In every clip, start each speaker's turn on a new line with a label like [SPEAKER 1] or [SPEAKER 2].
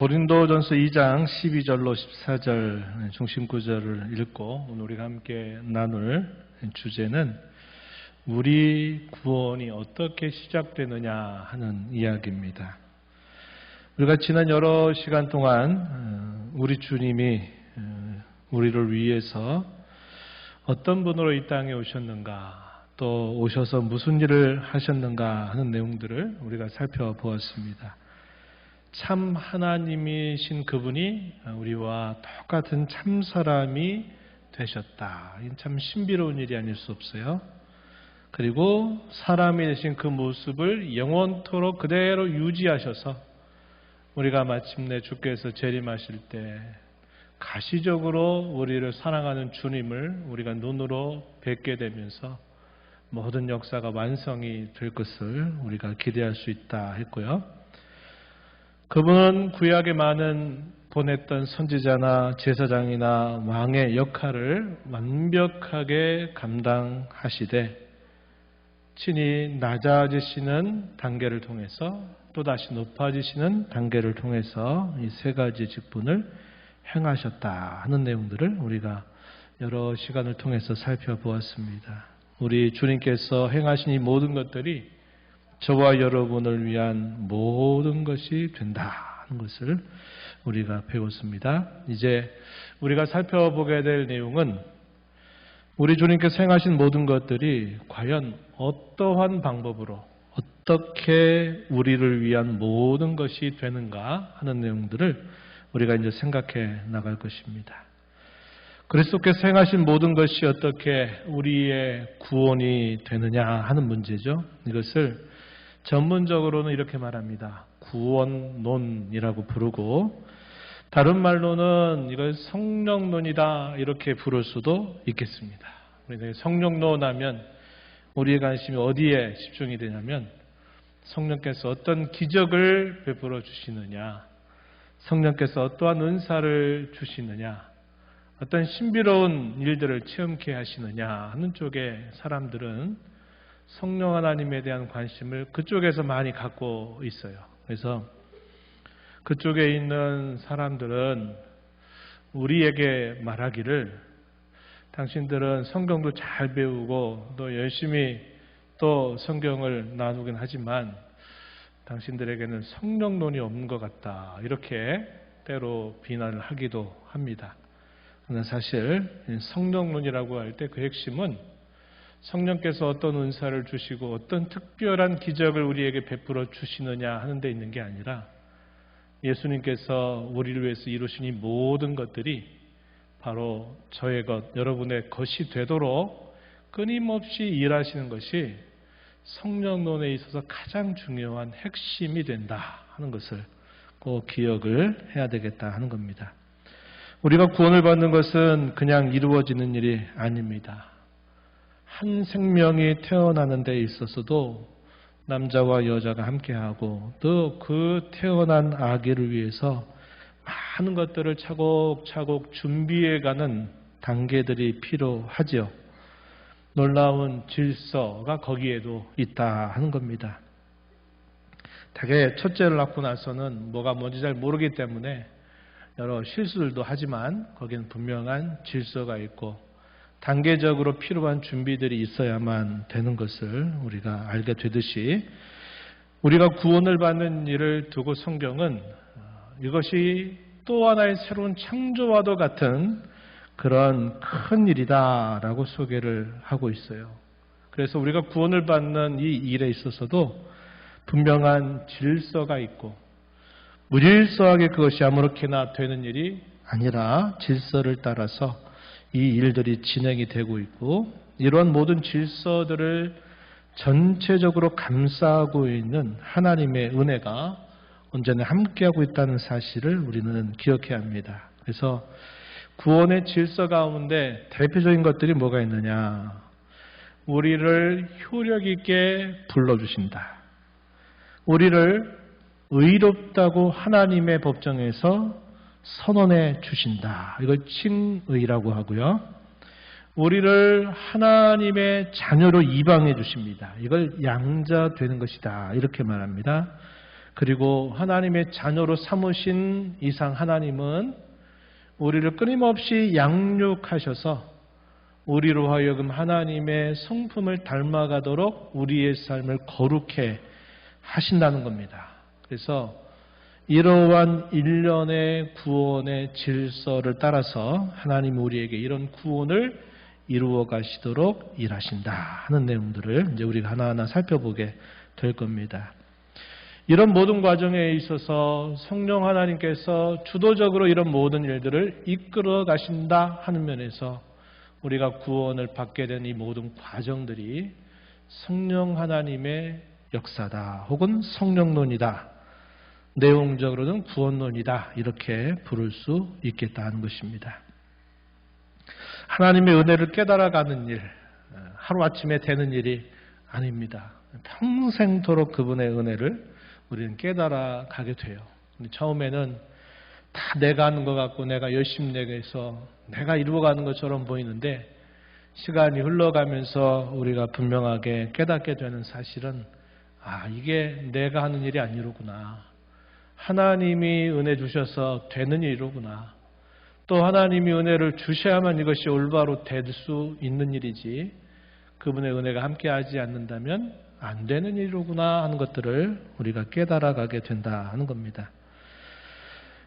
[SPEAKER 1] 고린도전서 2장 12절로 14절 중심 구절을 읽고 오늘 우리가 함께 나눌 주제는 우리 구원이 어떻게 시작되느냐 하는 이야기입니다. 우리가 지난 여러 시간 동안 우리 주님이 우리를 위해서 어떤 분으로 이 땅에 오셨는가, 또 오셔서 무슨 일을 하셨는가 하는 내용들을 우리가 살펴보았습니다. 참 하나님이신 그분이 우리와 똑같은 참 사람이 되셨다. 이건 참 신비로운 일이 아닐 수 없어요. 그리고 사람이 되신 그 모습을 영원토록 그대로 유지하셔서 우리가 마침내 주께서 재림하실 때 가시적으로 우리를 사랑하는 주님을 우리가 눈으로 뵙게 되면서 모든 역사가 완성이 될 것을 우리가 기대할 수 있다 했고요. 그분은 구약에 많은 보냈던 선지자나 제사장이나 왕의 역할을 완벽하게 감당하시되 친히 낮아지시는 단계를 통해서 또다시 높아지시는 단계를 통해서 이 세 가지 직분을 행하셨다 하는 내용들을 우리가 여러 시간을 통해서 살펴보았습니다. 우리 주님께서 행하신 이 모든 것들이 저와 여러분을 위한 모든 것이 된다 하는 것을 우리가 배웠습니다. 이제 우리가 살펴보게 될 내용은 우리 주님께서 행하신 모든 것들이 과연 어떠한 방법으로 어떻게 우리를 위한 모든 것이 되는가 하는 내용들을 우리가 이제 생각해 나갈 것입니다. 그리스도께서 행하신 모든 것이 어떻게 우리의 구원이 되느냐 하는 문제죠. 이것을 전문적으로는 이렇게 말합니다. 구원론이라고 부르고 다른 말로는 이걸 성령론이다 이렇게 부를 수도 있겠습니다. 성령론 하면 우리의 관심이 어디에 집중이 되냐면 성령께서 어떤 기적을 베풀어 주시느냐, 성령께서 어떠한 은사를 주시느냐, 어떤 신비로운 일들을 체험케 하시느냐 하는 쪽에 사람들은 성령 하나님에 대한 관심을 그쪽에서 많이 갖고 있어요. 그래서 그쪽에 있는 사람들은 우리에게 말하기를 당신들은 성경도 잘 배우고 또 열심히 또 성경을 나누긴 하지만 당신들에게는 성령론이 없는 것 같다. 이렇게 때로 비난을 하기도 합니다. 그러나 사실 성령론이라고 할 때 그 핵심은 성령께서 어떤 은사를 주시고 어떤 특별한 기적을 우리에게 베풀어 주시느냐 하는 데 있는 게 아니라 예수님께서 우리를 위해서 이루신 이 모든 것들이 바로 저의 것, 여러분의 것이 되도록 끊임없이 일하시는 것이 성령론에 있어서 가장 중요한 핵심이 된다 하는 것을 꼭 기억을 해야 되겠다 하는 겁니다. 우리가 구원을 받는 것은 그냥 이루어지는 일이 아닙니다. 한 생명이 태어나는 데 있어서도 남자와 여자가 함께하고 또 그 태어난 아기를 위해서 많은 것들을 차곡차곡 준비해가는 단계들이 필요하지요. 놀라운 질서가 거기에도 있다 하는 겁니다. 대개 첫째를 낳고 나서는 뭐가 뭔지 잘 모르기 때문에 여러 실수들도 하지만 거기는 분명한 질서가 있고 단계적으로 필요한 준비들이 있어야만 되는 것을 우리가 알게 되듯이 우리가 구원을 받는 일을 두고 성경은 이것이 또 하나의 새로운 창조와도 같은 그런 큰 일이다라고 소개를 하고 있어요. 그래서 우리가 구원을 받는 이 일에 있어서도 분명한 질서가 있고 무질서하게 그것이 아무렇게나 되는 일이 아니라 질서를 따라서 이 일들이 진행이 되고 있고 이러한 모든 질서들을 전체적으로 감싸고 있는 하나님의 은혜가 언제나 함께하고 있다는 사실을 우리는 기억해야 합니다. 그래서 구원의 질서 가운데 대표적인 것들이 뭐가 있느냐? 우리를 효력 있게 불러주신다. 우리를 의롭다고 하나님의 법정에서 선언해 주신다. 이걸 칭의라고 하고요. 우리를 하나님의 자녀로 입양해 주십니다. 이걸 양자 되는 것이다. 이렇게 말합니다. 그리고 하나님의 자녀로 삼으신 이상 하나님은 우리를 끊임없이 양육하셔서 우리로 하여금 하나님의 성품을 닮아가도록 우리의 삶을 거룩해 하신다는 겁니다. 그래서 이러한 일련의 구원의 질서를 따라서 하나님이 우리에게 이런 구원을 이루어 가시도록 일하신다 하는 내용들을 이제 우리가 하나하나 살펴보게 될 겁니다. 이런 모든 과정에 있어서 성령 하나님께서 주도적으로 이런 모든 일들을 이끌어 가신다 하는 면에서 우리가 구원을 받게 된 이 모든 과정들이 성령 하나님의 역사다 혹은 성령론이다, 내용적으로는 구원론이다 이렇게 부를 수 있겠다 하는 것입니다. 하나님의 은혜를 깨달아가는 일, 하루아침에 되는 일이 아닙니다. 평생토록 그분의 은혜를 우리는 깨달아 가게 돼요. 처음에는 다 내가 하는 것 같고 내가 열심히 내서 내가 이루어가는 것처럼 보이는데 시간이 흘러가면서 우리가 분명하게 깨닫게 되는 사실은 이게 내가 하는 일이 아니로구나. 하나님이 은혜 주셔서 되는 일이로구나. 또 하나님이 은혜를 주셔야만 이것이 올바로 될 수 있는 일이지 그분의 은혜가 함께하지 않는다면 안 되는 일이로구나 하는 것들을 우리가 깨달아가게 된다 하는 겁니다.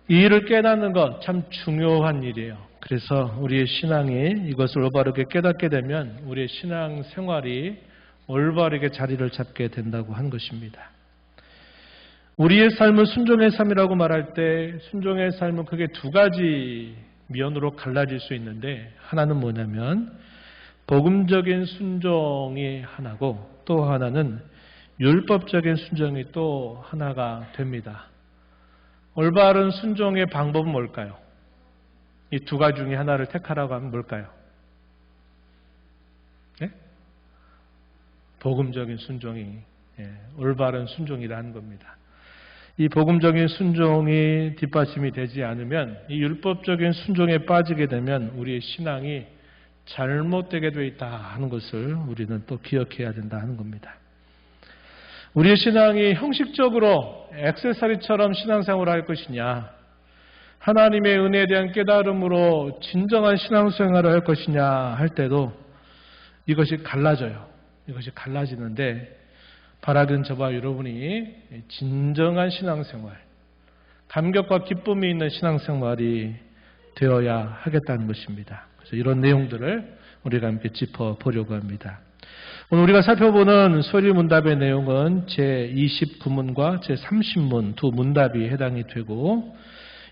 [SPEAKER 1] 이 일을 깨닫는 것 참 중요한 일이에요. 그래서 우리의 신앙이 이것을 올바르게 깨닫게 되면 우리의 신앙 생활이 올바르게 자리를 잡게 된다고 한 것입니다. 우리의 삶을 순종의 삶이라고 말할 때 순종의 삶은 크게 두 가지 면으로 갈라질 수 있는데 하나는 뭐냐면 복음적인 순종이 하나고 또 하나는 율법적인 순종이 또 하나가 됩니다. 올바른 순종의 방법은 뭘까요? 이 두 가지 중에 하나를 택하라고 하면 뭘까요? 네? 복음적인 순종이 올바른 순종이라는 겁니다. 이 복음적인 순종이 뒷받침이 되지 않으면 이 율법적인 순종에 빠지게 되면 우리의 신앙이 잘못되게 되어 있다 하는 것을 우리는 또 기억해야 된다 하는 겁니다. 우리의 신앙이 형식적으로 액세서리처럼 신앙생활을 할 것이냐, 하나님의 은혜에 대한 깨달음으로 진정한 신앙생활을 할 것이냐 할 때도 이것이 갈라져요. 이것이 갈라지는데 바라는 저와 여러분이 진정한 신앙생활, 감격과 기쁨이 있는 신앙생활이 되어야 하겠다는 것입니다. 그래서 이런 내용들을 우리가 함께 짚어보려고 합니다. 오늘 우리가 살펴보는 소리문답의 내용은 제29문과 제30문 두 문답이 해당이 되고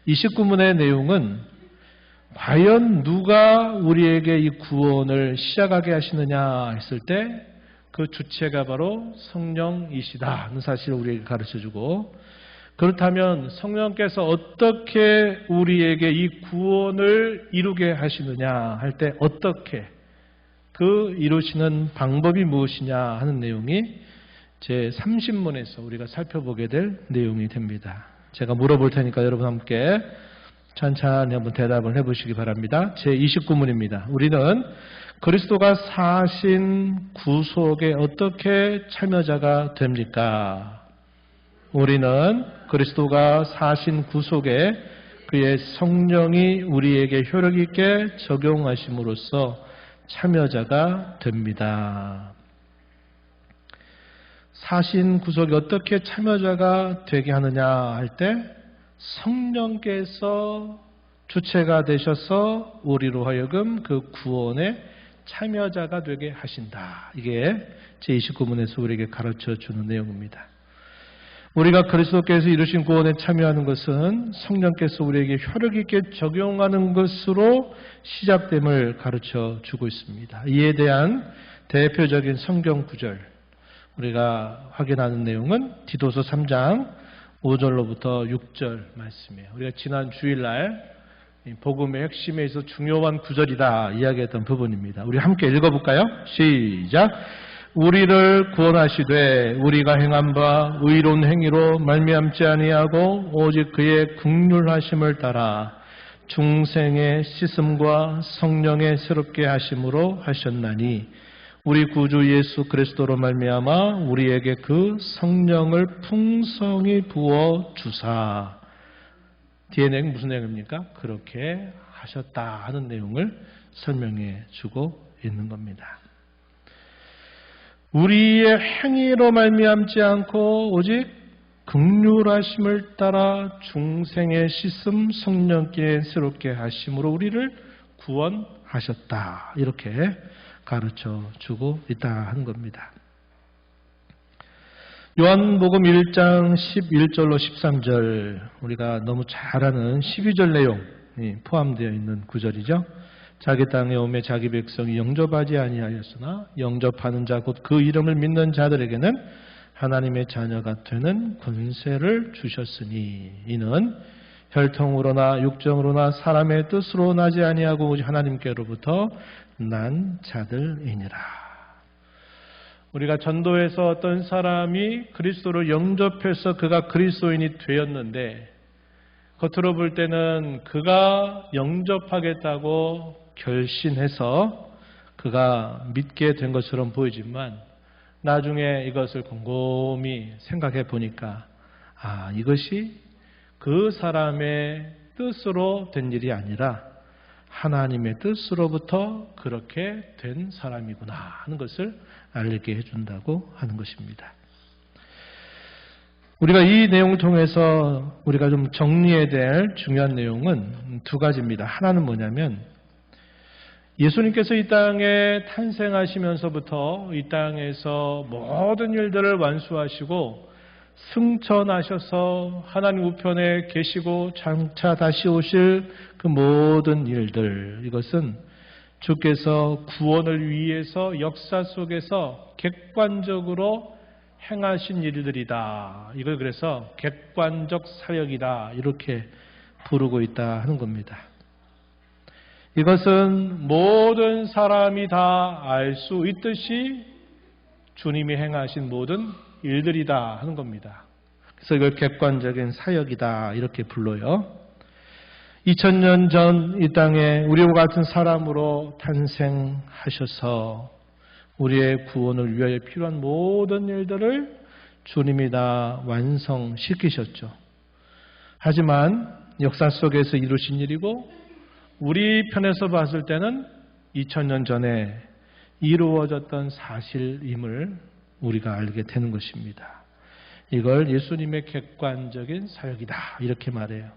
[SPEAKER 1] 29문의 내용은 과연 누가 우리에게 이 구원을 시작하게 하시느냐 했을 때 그 주체가 바로 성령이시다 하는 사실을 우리에게 가르쳐주고 그렇다면 성령께서 어떻게 우리에게 이 구원을 이루게 하시느냐 할 때 어떻게 그 이루시는 방법이 무엇이냐 하는 내용이 제30문에서 우리가 살펴보게 될 내용이 됩니다. 제가 물어볼 테니까 여러분 함께 천천히 한번 대답을 해보시기 바랍니다. 제29문입니다. 우리는 그리스도가 사신 구속에 어떻게 참여자가 됩니까? 우리는 그리스도가 사신 구속에 그의 성령이 우리에게 효력 있게 적용하심으로써 참여자가 됩니다. 사신 구속에 어떻게 참여자가 되게 하느냐 할 때 성령께서 주체가 되셔서 우리로 하여금 그 구원에 참여자가 되게 하신다. 이게 제29문에서 우리에게 가르쳐주는 내용입니다. 우리가 그리스도께서 이루신 구원에 참여하는 것은 성령께서 우리에게 효력 있게 적용하는 것으로 시작됨을 가르쳐주고 있습니다. 이에 대한 대표적인 성경 구절 우리가 확인하는 내용은 디도서 3장 5절로부터 6절 말씀이에요. 우리가 지난 주일날 복음의 핵심에 있어서 중요한 구절이다 이야기했던 부분입니다. 우리 함께 읽어볼까요? 시작! 우리를 구원하시되 우리가 행한 바 의로운 행위로 말미암지 아니하고 오직 그의 긍휼하심을 따라 중생의 씻음과 성령의 새롭게 하심으로 하셨나니 우리 구주 예수 그리스도로 말미암아 우리에게 그 성령을 풍성히 부어 주사. 뒤에 내용 무슨 내용입니까? 그렇게 하셨다 하는 내용을 설명해 주고 있는 겁니다. 우리의 행위로 말미암지 않고 오직 긍휼하심을 따라 중생의 씻음 성령께 새롭게 하심으로 우리를 구원하셨다. 이렇게 가르쳐 주고 있다 하는 겁니다. 요한복음 1장 11절로 13절, 우리가 너무 잘 아는 12절 내용이 포함되어 있는 구절이죠. 자기 땅에 오매 자기 백성이 영접하지 아니하였으나 영접하는 자 곧 그 이름을 믿는 자들에게는 하나님의 자녀가 되는 권세를 주셨으니 이는 혈통으로나 육정으로나 사람의 뜻으로 나지 아니하고 오직 하나님께로부터 난 자들이니라. 우리가 전도에서 어떤 사람이 그리스도를 영접해서 그가 그리스도인이 되었는데 겉으로 볼 때는 그가 영접하겠다고 결심해서 그가 믿게 된 것처럼 보이지만 나중에 이것을 곰곰이 생각해 보니까 이것이 그 사람의 뜻으로 된 일이 아니라 하나님의 뜻으로부터 그렇게 된 사람이구나 하는 것을 알게 해준다고 하는 것입니다. 우리가 이 내용을 통해서 우리가 좀 정리해야 될 중요한 내용은 두 가지입니다. 하나는 뭐냐면 예수님께서 이 땅에 탄생하시면서부터 이 땅에서 모든 일들을 완수하시고 승천하셔서 하나님 우편에 계시고 장차 다시 오실 그 모든 일들, 이것은 주께서 구원을 위해서 역사 속에서 객관적으로 행하신 일들이다. 이걸 그래서 객관적 사역이다. 이렇게 부르고 있다 하는 겁니다. 이것은 모든 사람이 다 알 수 있듯이 주님이 행하신 모든 일들이다 하는 겁니다. 그래서 이걸 객관적인 사역이다 이렇게 불러요. 2000년 전 이 땅에 우리와 같은 사람으로 탄생하셔서 우리의 구원을 위하여 필요한 모든 일들을 주님이 다 완성시키셨죠. 하지만 역사 속에서 이루신 일이고 우리 편에서 봤을 때는 2000년 전에 이루어졌던 사실임을 우리가 알게 되는 것입니다. 이걸 예수님의 객관적인 사역이다 이렇게 말해요.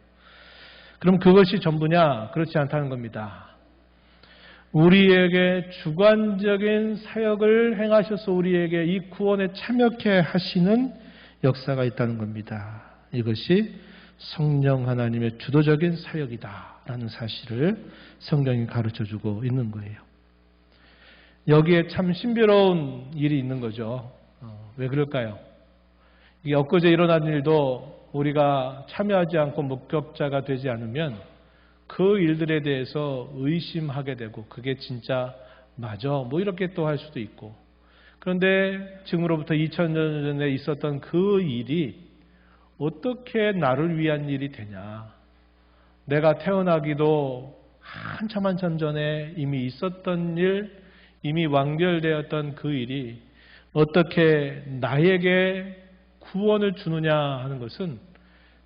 [SPEAKER 1] 그럼 그것이 전부냐? 그렇지 않다는 겁니다. 우리에게 주관적인 사역을 행하셔서 우리에게 이 구원에 참여케 하시는 역사가 있다는 겁니다. 이것이 성령 하나님의 주도적인 사역이다라는 사실을 성경이 가르쳐주고 있는 거예요. 여기에 참 신비로운 일이 있는 거죠. 왜 그럴까요? 이게 엊그제 일어난 일도 우리가 참여하지 않고 목격자가 되지 않으면 그 일들에 대해서 의심하게 되고 그게 진짜 맞아 뭐 이렇게 또 할 수도 있고, 그런데 지금으로부터 2000년 전에 있었던 그 일이 어떻게 나를 위한 일이 되냐, 내가 태어나기도 한참 전에 이미 있었던 일, 이미 완결되었던 그 일이 어떻게 나에게 구원을 주느냐 하는 것은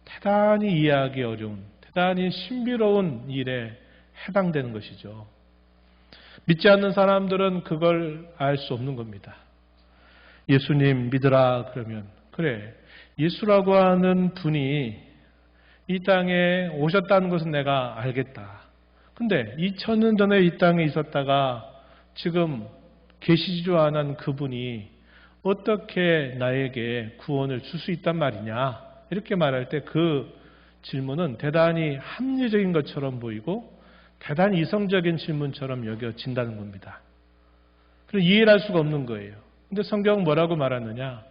[SPEAKER 1] 대단히 이해하기 어려운, 대단히 신비로운 일에 해당되는 것이죠. 믿지 않는 사람들은 그걸 알 수 없는 겁니다. 예수님 믿으라 그러면 그래, 예수라고 하는 분이 이 땅에 오셨다는 것은 내가 알겠다. 근데 2000년 전에 이 땅에 있었다가 지금 계시지도 않은 그분이 어떻게 나에게 구원을 줄 수 있단 말이냐, 이렇게 말할 때 그 질문은 대단히 합리적인 것처럼 보이고 대단히 이성적인 질문처럼 여겨진다는 겁니다. 그래서 이해를 할 수가 없는 거예요. 근데 성경은 뭐라고 말하느냐,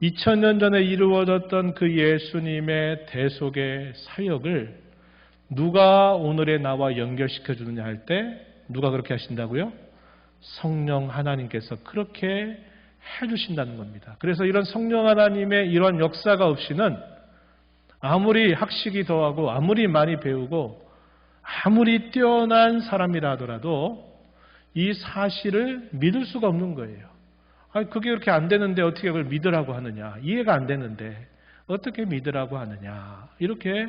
[SPEAKER 1] 2000년 전에 이루어졌던 그 예수님의 대속의 사역을 누가 오늘의 나와 연결시켜 주느냐 할 때 누가 그렇게 하신다고요? 성령 하나님께서 그렇게 해주신다는 겁니다. 그래서 이런 성령 하나님의 이런 역사가 없이는 아무리 학식이 더하고 아무리 많이 배우고 아무리 뛰어난 사람이라 하더라도 이 사실을 믿을 수가 없는 거예요. 아니, 그게 그렇게 안 되는데 어떻게 그걸 믿으라고 하느냐. 이해가 안 되는데 어떻게 믿으라고 하느냐. 이렇게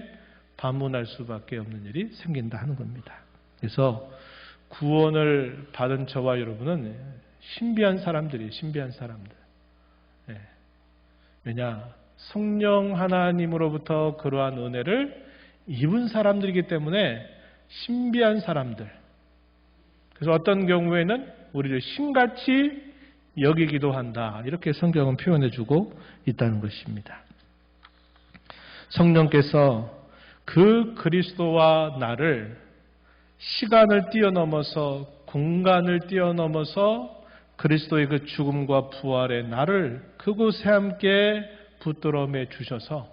[SPEAKER 1] 반문할 수밖에 없는 일이 생긴다 하는 겁니다. 그래서 구원을 받은 저와 여러분은 신비한 사람들이에요. 신비한 사람들. 네. 왜냐? 성령 하나님으로부터 그러한 은혜를 입은 사람들이기 때문에 신비한 사람들. 그래서 어떤 경우에는 우리를 신같이 여기기도 한다. 이렇게 성경은 표현해주고 있다는 것입니다. 성령께서 그 그리스도와 나를 시간을 뛰어넘어서 공간을 뛰어넘어서 그리스도의 그 죽음과 부활의 나를 그곳에 함께 붙들어 매 주셔서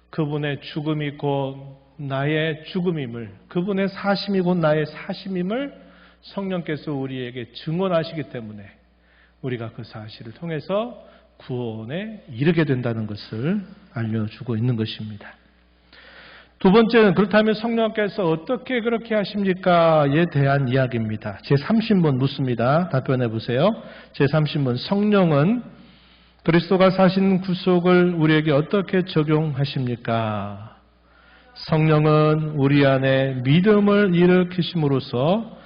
[SPEAKER 1] 그분의 죽음이 곧 나의 죽음임을, 그분의 사심이 곧 나의 사심임을 성령께서 우리에게 증언하시기 때문에 우리가 그 사실을 통해서 구원에 이르게 된다는 것을 알려주고 있는 것입니다. 두 번째는 그렇다면 성령께서 어떻게 그렇게 하십니까?에 대한 이야기입니다. 제30문 묻습니다. 답변해 보세요. 제30문 성령은 그리스도가 사신 구속을 우리에게 어떻게 적용하십니까? 성령은 우리 안에 믿음을 일으키심으로써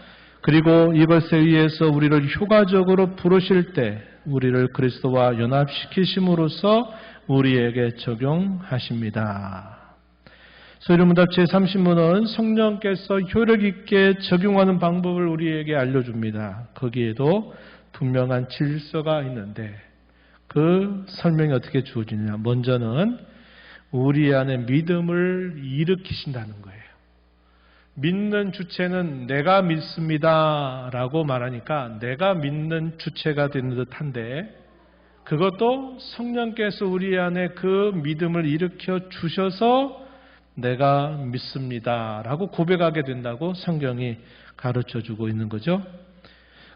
[SPEAKER 1] 그리고 이것에 의해서 우리를 효과적으로 부르실 때 우리를 그리스도와 연합시키심으로써 우리에게 적용하십니다. 소리문답 제30문은 성령께서 효력 있게 적용하는 방법을 우리에게 알려줍니다. 거기에도 분명한 질서가 있는데 그 설명이 어떻게 주어지느냐. 먼저는 우리 안에 믿음을 일으키신다는 거예요. 믿는 주체는 내가 믿습니다 라고 말하니까 내가 믿는 주체가 되는 듯한데 그것도 성령께서 우리 안에 그 믿음을 일으켜 주셔서 내가 믿습니다 라고 고백하게 된다고 성경이 가르쳐주고 있는 거죠.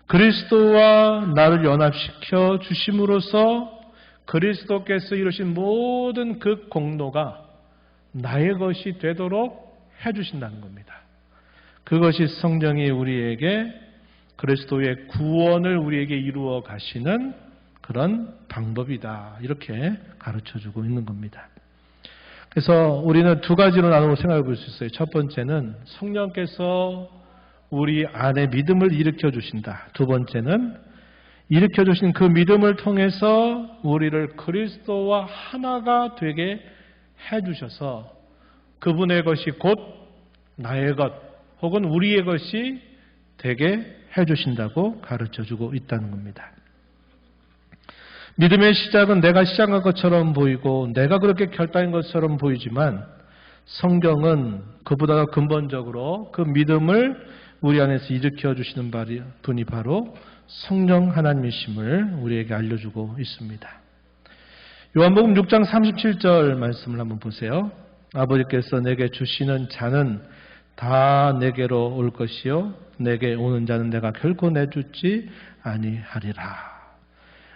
[SPEAKER 1] 그리스도와 나를 연합시켜 주심으로써 그리스도께서 이루신 모든 그 공로가 나의 것이 되도록 해주신다는 겁니다. 그것이 성령이 우리에게 그리스도의 구원을 우리에게 이루어 가시는 그런 방법이다. 이렇게 가르쳐주고 있는 겁니다. 그래서 우리는 두 가지로 나누어 생각해 볼 수 있어요. 첫 번째는 성령께서 우리 안에 믿음을 일으켜 주신다. 두 번째는 일으켜 주신 그 믿음을 통해서 우리를 그리스도와 하나가 되게 해 주셔서 그분의 것이 곧 나의 것 혹은 우리의 것이 되게 해 주신다고 가르쳐 주고 있다는 겁니다. 믿음의 시작은 내가 시작한 것처럼 보이고 내가 그렇게 결단한 것처럼 보이지만 성경은 그보다 근본적으로 그 믿음을 우리 안에서 일으켜 주시는 분이 바로 성령 하나님이심을 우리에게 알려주고 있습니다. 요한복음 6장 37절 말씀을 한번 보세요. 아버지께서 내게 주시는 자는 다 내게로 올 것이요 내게 오는 자는 내가 결코 내주지 아니하리라.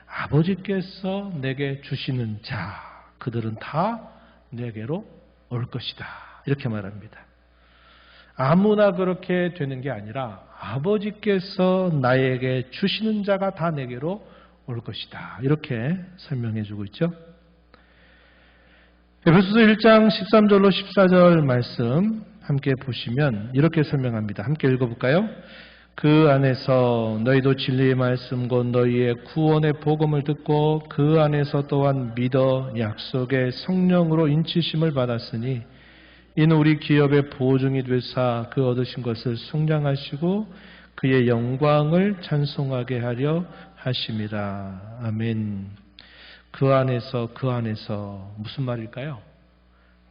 [SPEAKER 1] 아버지께서 내게 주시는 자 그들은 다 내게로 올 것이다. 이렇게 말합니다. 아무나 그렇게 되는 게 아니라 아버지께서 나에게 주시는 자가 다 내게로 올 것이다. 이렇게 설명해 주고 있죠. 에베소서 1장 13절로 14절 말씀 함께 보시면 이렇게 설명합니다. 함께 읽어볼까요? 그 안에서 너희도 진리의 말씀 곧 너희의 구원의 복음을 듣고 그 안에서 또한 믿어 약속의 성령으로 인치심을 받았으니 이는 우리 기업의 보증이 되사 그 얻으신 것을 숭량하시고 그의 영광을 찬송하게 하려 하심이라. 아멘. 그 안에서 무슨 말일까요?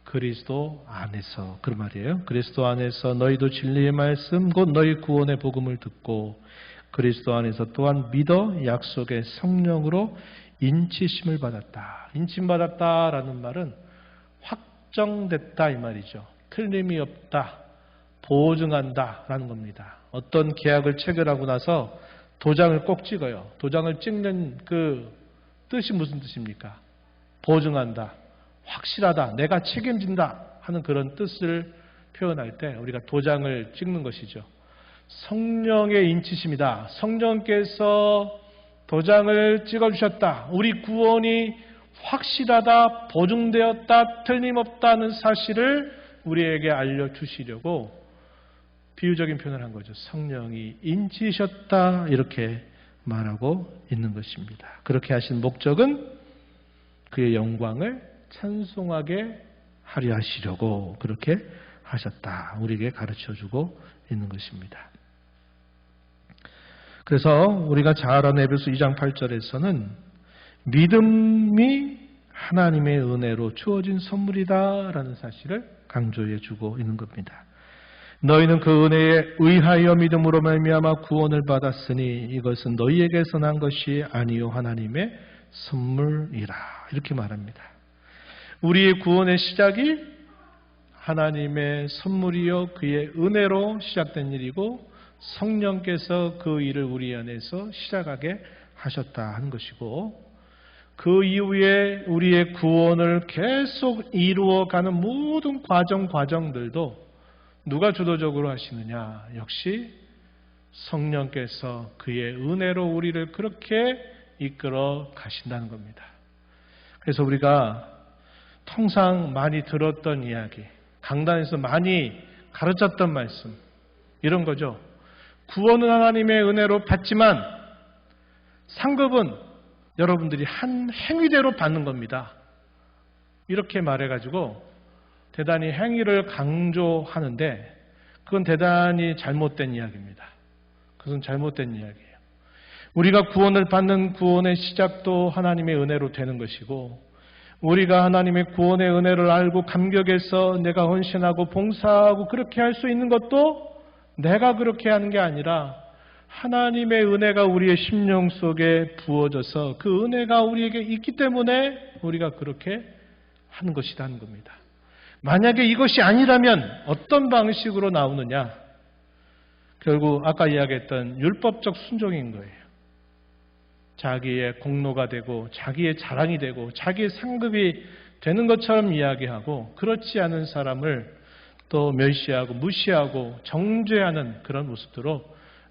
[SPEAKER 1] 그리스도 안에서 그런 말이에요. 그리스도 안에서 너희도 진리의 말씀 곧 너희 구원의 복음을 듣고 그리스도 안에서 또한 믿어 약속의 성령으로 인치심을 받았다. 인침받았다라는 말은 확정됐다 이 말이죠. 틀림이 없다. 보증한다라는 겁니다. 어떤 계약을 체결하고 나서 도장을 꼭 찍어요. 도장을 찍는 그 뜻이 무슨 뜻입니까? 보증한다. 확실하다. 내가 책임진다 하는 그런 뜻을 표현할 때 우리가 도장을 찍는 것이죠. 성령의 인치심이다. 성령께서 도장을 찍어주셨다. 우리 구원이 확실하다, 보증되었다, 틀림없다는 사실을 우리에게 알려주시려고 비유적인 표현을 한 거죠. 성령이 인치셨다 이렇게 말하고 있는 것입니다. 그렇게 하신 목적은 그의 영광을 찬송하게 하려 하시려고 그렇게 하셨다. 우리에게 가르쳐주고 있는 것입니다. 그래서 우리가 잘 아는 에베소 2장 8절에서는 믿음이 하나님의 은혜로 주어진 선물이다라는 사실을 강조해 주고 있는 겁니다. 너희는 그 은혜에 의하여 믿음으로 말미암아 구원을 받았으니 이것은 너희에게서 난 것이 아니요 하나님의 선물이라 이렇게 말합니다. 우리의 구원의 시작이 하나님의 선물이요 그의 은혜로 시작된 일이고 성령께서 그 일을 우리 안에서 시작하게 하셨다 하는 것이고 그 이후에 우리의 구원을 계속 이루어가는 모든 과정들도 누가 주도적으로 하시느냐? 역시 성령께서 그의 은혜로 우리를 그렇게 이끌어 가신다는 겁니다. 그래서 우리가 통상 많이 들었던 이야기, 강단에서 많이 가르쳤던 말씀 이런 거죠. 구원은 하나님의 은혜로 받지만 상급은 여러분들이 한 행위대로 받는 겁니다. 이렇게 말해가지고 대단히 행위를 강조하는데 그건 대단히 잘못된 이야기입니다. 그것은 잘못된 이야기예요. 우리가 구원을 받는 구원의 시작도 하나님의 은혜로 되는 것이고 우리가 하나님의 구원의 은혜를 알고 감격해서 내가 헌신하고 봉사하고 그렇게 할 수 있는 것도 내가 그렇게 하는 게 아니라 하나님의 은혜가 우리의 심령 속에 부어져서 그 은혜가 우리에게 있기 때문에 우리가 그렇게 하는 것이라는 겁니다. 만약에 이것이 아니라면 어떤 방식으로 나오느냐? 결국 아까 이야기했던 율법적 순종인 거예요. 자기의 공로가 되고 자기의 자랑이 되고 자기의 상급이 되는 것처럼 이야기하고 그렇지 않은 사람을 또 멸시하고 무시하고 정죄하는 그런 모습으로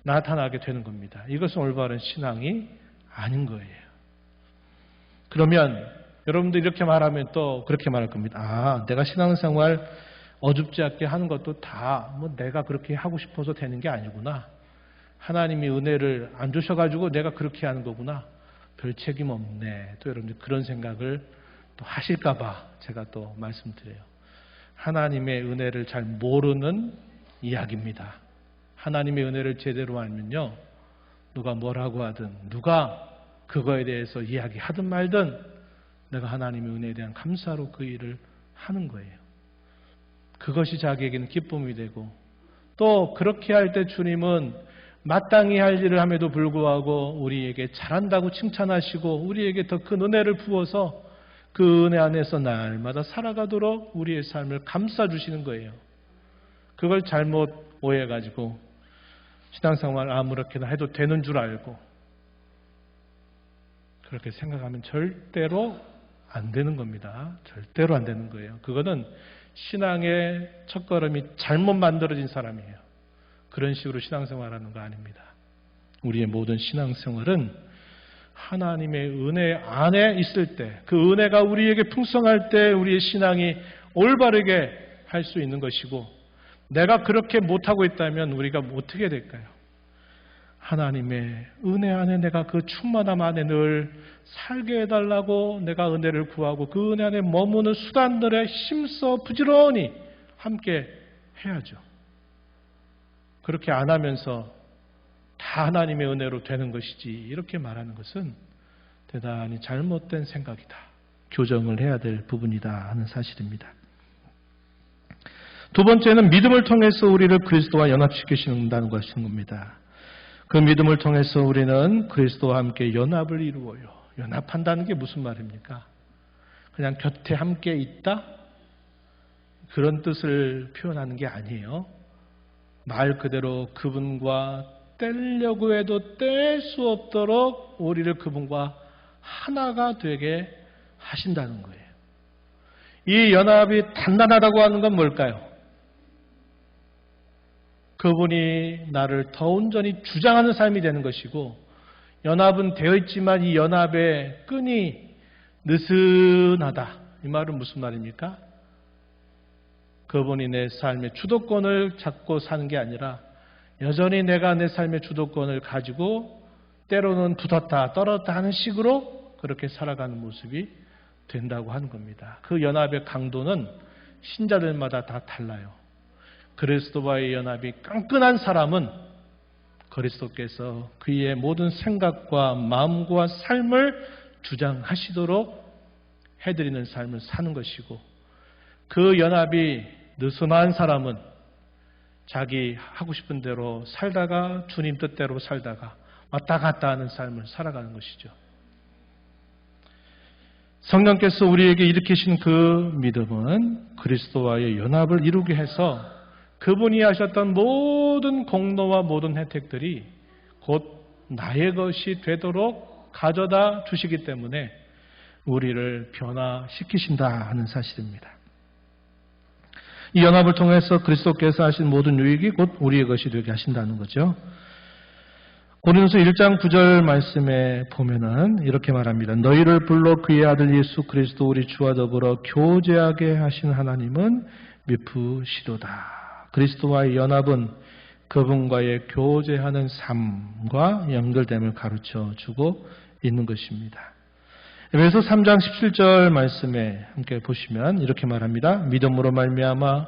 [SPEAKER 1] 나타나게 되는 겁니다. 이것은 올바른 신앙이 아닌 거예요. 그러면 여러분들 이렇게 말하면 또 그렇게 말할 겁니다. 아, 내가 신앙생활 어줍지 않게 하는 것도 다 뭐 내가 그렇게 하고 싶어서 되는 게 아니구나. 하나님이 은혜를 안 주셔가지고 내가 그렇게 하는 거구나. 별 책임 없네. 또 여러분들 그런 생각을 또 하실까봐 제가 또 말씀드려요. 하나님의 은혜를 잘 모르는 이야기입니다. 하나님의 은혜를 제대로 알면요. 누가 뭐라고 하든 누가 그거에 대해서 이야기하든 말든 내가 하나님의 은혜에 대한 감사로 그 일을 하는 거예요. 그것이 자기에게는 기쁨이 되고 또 그렇게 할 때 주님은 마땅히 할 일을 함에도 불구하고 우리에게 잘한다고 칭찬하시고 우리에게 더 큰 은혜를 부어서 그 은혜 안에서 날마다 살아가도록 우리의 삶을 감싸주시는 거예요. 그걸 잘못 오해해가지고 신앙생활 아무렇게나 해도 되는 줄 알고 그렇게 생각하면 절대로 안 되는 겁니다. 절대로 안 되는 거예요. 그거는 신앙의 첫걸음이 잘못 만들어진 사람이에요. 그런 식으로 신앙생활하는 거 아닙니다. 우리의 모든 신앙생활은 하나님의 은혜 안에 있을 때, 그 은혜가 우리에게 풍성할 때 우리의 신앙이 올바르게 할 수 있는 것이고 내가 그렇게 못하고 있다면 우리가 어떻게 될까요? 하나님의 은혜 안에 내가 그 충만함 안에 늘 살게 해달라고 내가 은혜를 구하고 그 은혜 안에 머무는 수단들에 힘써 부지런히 함께 해야죠. 그렇게 안 하면서 다 하나님의 은혜로 되는 것이지 이렇게 말하는 것은 대단히 잘못된 생각이다. 교정을 해야 될 부분이다 하는 사실입니다. 두 번째는 믿음을 통해서 우리를 그리스도와 연합시키신다는 것입니다. 그 믿음을 통해서 우리는 그리스도와 함께 연합을 이루어요. 연합한다는 게 무슨 말입니까? 그냥 곁에 함께 있다? 그런 뜻을 표현하는 게 아니에요. 말 그대로 그분과 떼려고 해도 뗄 수 없도록 우리를 그분과 하나가 되게 하신다는 거예요. 이 연합이 단단하다고 하는 건 뭘까요? 그분이 나를 더 온전히 주장하는 삶이 되는 것이고, 연합은 되어 있지만 이 연합의 끈이 느슨하다. 이 말은 무슨 말입니까? 그분이 내 삶의 주도권을 잡고 사는 게 아니라 여전히 내가 내 삶의 주도권을 가지고 때로는 붙었다 떨어졌다 하는 식으로 그렇게 살아가는 모습이 된다고 하는 겁니다. 그 연합의 강도는 신자들마다 다 달라요. 그리스도와의 연합이 끈끈한 사람은 그리스도께서 그의 모든 생각과 마음과 삶을 주장하시도록 해드리는 삶을 사는 것이고, 그 연합이 느슨한 사람은 자기 하고 싶은 대로 살다가 주님 뜻대로 살다가 왔다 갔다 하는 삶을 살아가는 것이죠. 성령께서 우리에게 일으키신 그 믿음은 그리스도와의 연합을 이루게 해서 그분이 하셨던 모든 공로와 모든 혜택들이 곧 나의 것이 되도록 가져다 주시기 때문에 우리를 변화시키신다 하는 사실입니다. 이 연합을 통해서 그리스도께서 하신 모든 유익이 곧 우리의 것이 되게 하신다는 거죠. 고린도서 1장 9절 말씀에 보면은 이렇게 말합니다. 너희를 불러 그의 아들 예수 그리스도 우리 주와 더불어 교제하게 하신 하나님은 미쁘시도다. 그리스도와의 연합은 그분과의 교제하는 삶과 연결됨을 가르쳐 주고 있는 것입니다. 에베소 3장 17절 말씀에 함께 보시면 이렇게 말합니다. 믿음으로 말미암아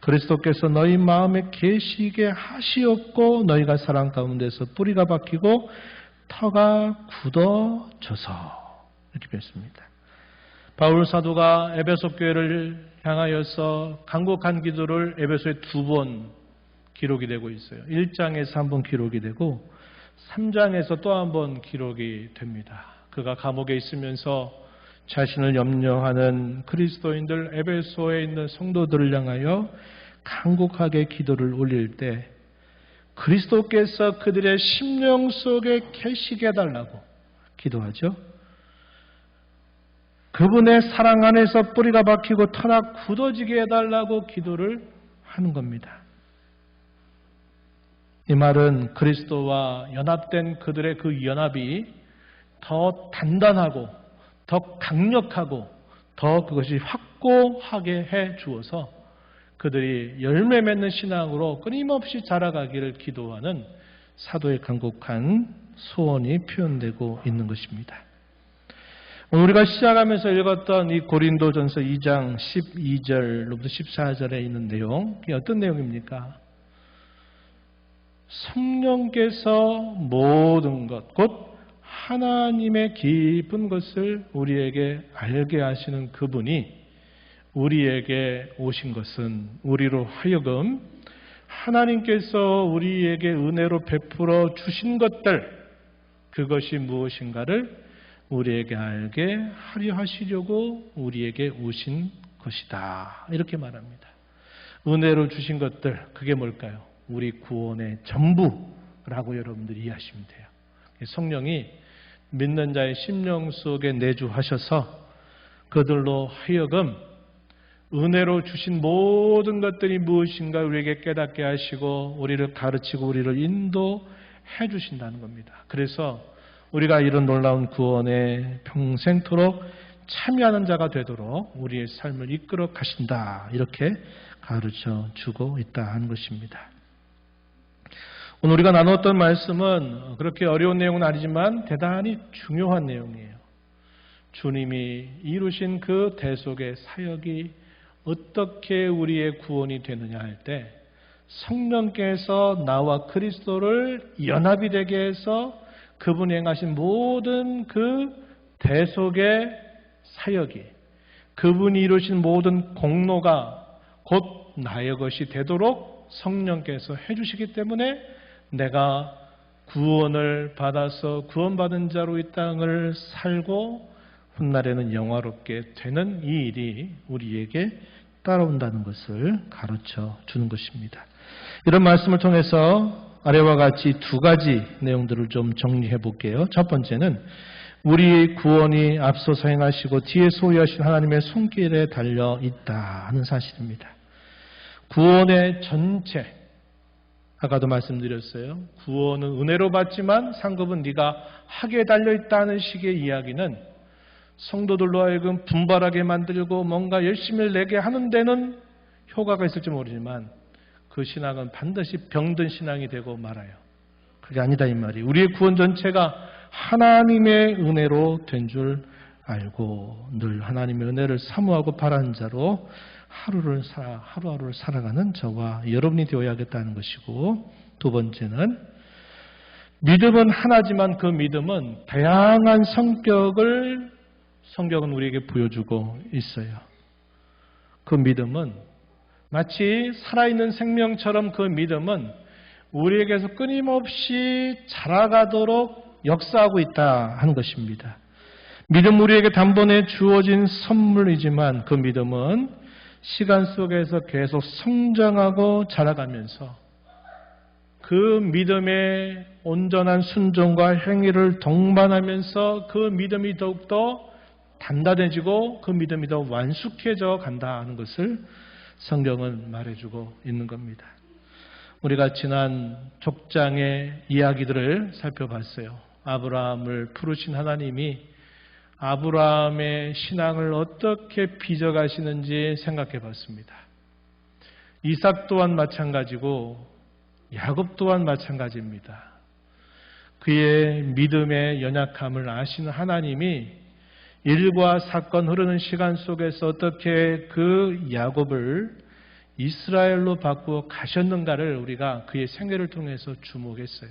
[SPEAKER 1] 그리스도께서 너희 마음에 계시게 하시옵고 너희가 사랑 가운데서 뿌리가 박히고 터가 굳어져서 이렇게 뵙습니다. 바울 사도가 에베소 교회를 향하여서 간곡한 기도를 에베소에 2번 기록이 되고 있어요. 1장에서 한 번 기록이 되고 3장에서 또 한 번 기록이 됩니다. 그가 감옥에 있으면서 자신을 염려하는 그리스도인들 에베소에 있는 성도들을 향하여 간곡하게 기도를 올릴 때 그리스도께서 그들의 심령 속에 계시게 해달라고 기도하죠. 그분의 사랑 안에서 뿌리가 박히고 터나 굳어지게 해달라고 기도를 하는 겁니다. 이 말은 그리스도와 연합된 그들의 그 연합이 더 단단하고 더 강력하고 더 그것이 확고하게 해 주어서 그들이 열매 맺는 신앙으로 끊임없이 자라가기를 기도하는 사도의 간곡한 소원이 표현되고 있는 것입니다. 우리가 시작하면서 읽었던 이 고린도전서 2장 12절로부터 14절에 있는 내용, 이게 어떤 내용입니까? 성령께서 모든 것, 곧 하나님의 깊은 것을 우리에게 알게 하시는 그분이 우리에게 오신 것은 우리로 하여금 하나님께서 우리에게 은혜로 베풀어 주신 것들, 그것이 무엇인가를 우리에게 알게 하려 하시려고 우리에게 오신 것이다. 이렇게 말합니다. 은혜로 주신 것들, 그게 뭘까요? 우리 구원의 전부라고 여러분들이 이해하시면 돼요. 성령이 믿는 자의 심령 속에 내주하셔서 그들로 하여금 은혜로 주신 모든 것들이 무엇인가 우리에게 깨닫게 하시고 우리를 가르치고 우리를 인도해 주신다는 겁니다. 그래서 우리가 이런 놀라운 구원에 평생토록 참여하는 자가 되도록 우리의 삶을 이끌어 가신다. 이렇게 가르쳐 주고 있다 하는 것입니다. 오늘 우리가 나누었던 말씀은 그렇게 어려운 내용은 아니지만 대단히 중요한 내용이에요. 주님이 이루신 그 대속의 사역이 어떻게 우리의 구원이 되느냐 할 때 성령께서 나와 그리스도를 연합이 되게 해서 그분이 행하신 모든 그 대속의 사역이 그분이 이루신 모든 공로가 곧 나의 것이 되도록 성령께서 해주시기 때문에 내가 구원을 받아서 구원받은 자로 이 땅을 살고 훗날에는 영화롭게 되는 이 일이 우리에게 따라온다는 것을 가르쳐 주는 것입니다. 이런 말씀을 통해서 아래와 같이 두 가지 내용들을 좀 정리해 볼게요. 첫 번째는 우리 구원이 앞서서 행하시고 뒤에 소유하신 하나님의 손길에 달려 있다 하는 사실입니다. 구원의 전체, 아까도 말씀드렸어요. 구원은 은혜로 받지만 상급은 네가 하게 달려있다는 식의 이야기는 성도들로 하여금 분발하게 만들고 뭔가 열심히 내게 하는 데는 효과가 있을지 모르지만 그 신앙은 반드시 병든 신앙이 되고 말아요. 그게 아니다 이 말이. 우리의 구원 전체가 하나님의 은혜로 된 줄 알고 늘 하나님의 은혜를 사모하고 바라는 자로 하루하루를 살아가는 저와 여러분이 되어야겠다는 것이고, 두 번째는 믿음은 하나지만 그 믿음은 다양한 성격을 성경은 우리에게 보여주고 있어요. 그 믿음은 마치 살아있는 생명처럼 그 믿음은 우리에게서 끊임없이 자라가도록 역사하고 있다 하는 것입니다. 믿음 우리에게 단번에 주어진 선물이지만 그 믿음은 시간 속에서 계속 성장하고 자라가면서 그 믿음의 온전한 순종과 행위를 동반하면서 그 믿음이 더욱더 단단해지고 그 믿음이 더 완숙해져 간다 하는 것을 성경은 말해주고 있는 겁니다. 우리가 지난 족장의 이야기들을 살펴봤어요. 아브라함을 부르신 하나님이 아브라함의 신앙을 어떻게 빚어가시는지 생각해 봤습니다. 이삭 또한 마찬가지고 야곱 또한 마찬가지입니다. 그의 믿음의 연약함을 아시는 하나님이 일과 사건 흐르는 시간 속에서 어떻게 그 야곱을 이스라엘로 바꾸어 가셨는가를 우리가 그의 생애를 통해서 주목했어요.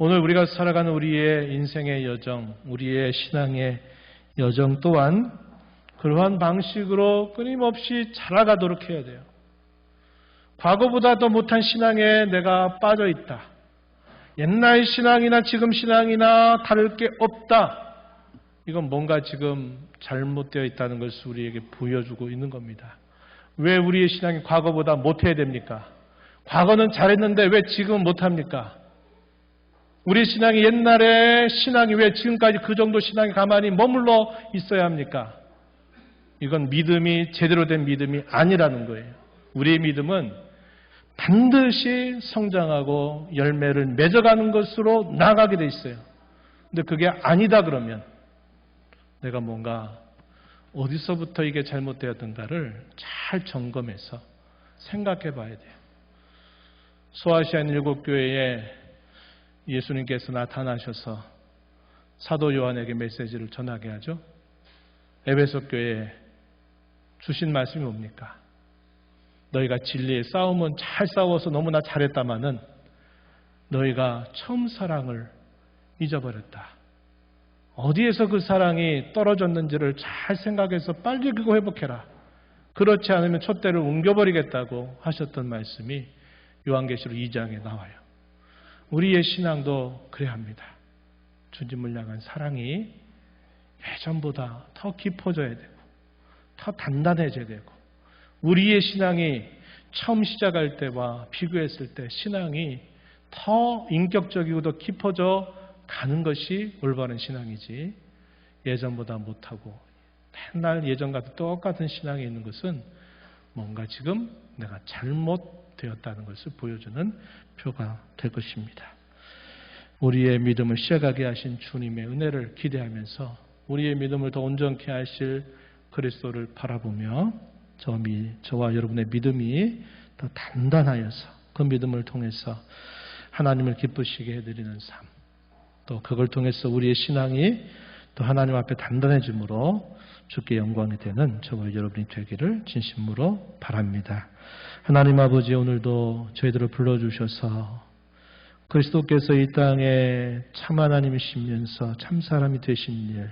[SPEAKER 1] 오늘 우리가 살아가는 우리의 인생의 여정, 우리의 신앙의 여정 또한 그러한 방식으로 끊임없이 자라가도록 해야 돼요. 과거보다 더 못한 신앙에 내가 빠져 있다. 옛날 신앙이나 지금 신앙이나 다를 게 없다. 이건 뭔가 지금 잘못되어 있다는 것을 우리에게 보여주고 있는 겁니다. 왜 우리의 신앙이 과거보다 못해야 됩니까? 과거는 잘했는데 왜 지금은 못합니까? 우리 신앙이 옛날에 신앙이 왜 지금까지 그 정도 신앙이 가만히 머물러 있어야 합니까? 이건 믿음이 제대로 된 믿음이 아니라는 거예요. 우리의 믿음은 반드시 성장하고 열매를 맺어가는 것으로 나아가게 돼 있어요. 근데 그게 아니다 그러면 내가 뭔가 어디서부터 이게 잘못되었던가를 잘 점검해서 생각해 봐야 돼요. 소아시아 일곱 교회에 예수님께서 나타나셔서 사도 요한에게 메시지를 전하게 하죠. 에베소 교회에 주신 말씀이 뭡니까? 너희가 진리의 싸움은 잘 싸워서 너무나 잘했다마는 너희가 처음 사랑을 잊어버렸다. 어디에서 그 사랑이 떨어졌는지를 잘 생각해서 빨리 그거 회복해라. 그렇지 않으면 촛대를 옮겨버리겠다고 하셨던 말씀이 요한계시록 2장에 나와요. 우리의 신앙도 그래야 합니다. 주님을 향한 사랑이 예전보다 더 깊어져야 되고 더 단단해져야 되고 우리의 신앙이 처음 시작할 때와 비교했을 때 신앙이 더 인격적이고 더 깊어져 가는 것이 올바른 신앙이지 예전보다 못하고 맨날 예전과 똑같은 신앙에 있는 것은 뭔가 지금 내가 잘못되었다는 것을 보여주는 표가 될 것입니다. 우리의 믿음을 시작하게 하신 주님의 은혜를 기대하면서 우리의 믿음을 더 온전케 하실 그리스도를 바라보며 저와 여러분의 믿음이 더 단단하여서 그 믿음을 통해서 하나님을 기쁘시게 해드리는 삶, 또 그걸 통해서 우리의 신앙이 또 하나님 앞에 단단해짐으로 주께 영광이 되는 저와 여러분이 되기를 진심으로 바랍니다. 하나님 아버지, 오늘도 저희들을 불러주셔서 그리스도께서 이 땅에 참 하나님이시면서 참 사람이 되신 일,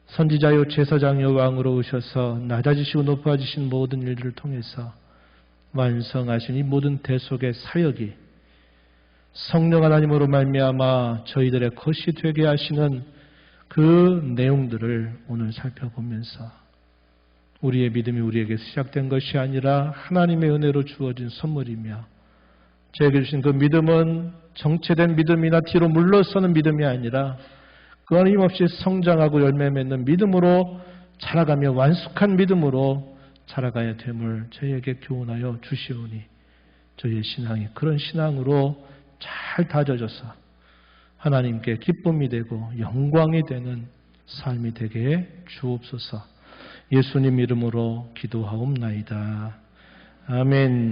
[SPEAKER 1] 선지자요 제사장요 왕으로 오셔서 낮아지시고 높아지신 모든 일들을 통해서 완성하신 이 모든 대속의 사역이 성령 하나님으로 말미암아 저희들의 것이 되게 하시는 그 내용들을 오늘 살펴보면서 우리의 믿음이 우리에게 시작된 것이 아니라 하나님의 은혜로 주어진 선물이며 저에게 주신 그 믿음은 정체된 믿음이나 뒤로 물러서는 믿음이 아니라 끊임없이 성장하고 열매 맺는 믿음으로 자라가며 완숙한 믿음으로 자라가야 됨을 저희에게 교훈하여 주시오니 저희의 신앙이 그런 신앙으로 잘 다져져서 하나님께 기쁨이 되고 영광이 되는 삶이 되게 주옵소서. 예수님 이름으로 기도하옵나이다. 아멘.